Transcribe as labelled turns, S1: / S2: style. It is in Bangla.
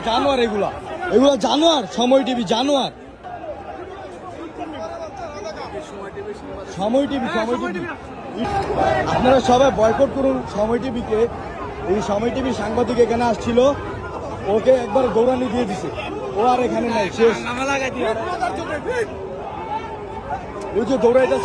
S1: জানোয়ার, এগুলা এগুলা জানোয়ার। সময় টিভি জানোয়ার, সময় টিভি, সময় টিভি। আপনারা সবাই বয়কট করুন সময় টিভিকে। এই সময় টিভি সাংবাদিক এখানে আসছিল, ওকে একবার দৌড়ানি দিয়ে দিছে, ও আর এখানে নাই, শেষ। ওই যে দৌড়াইটা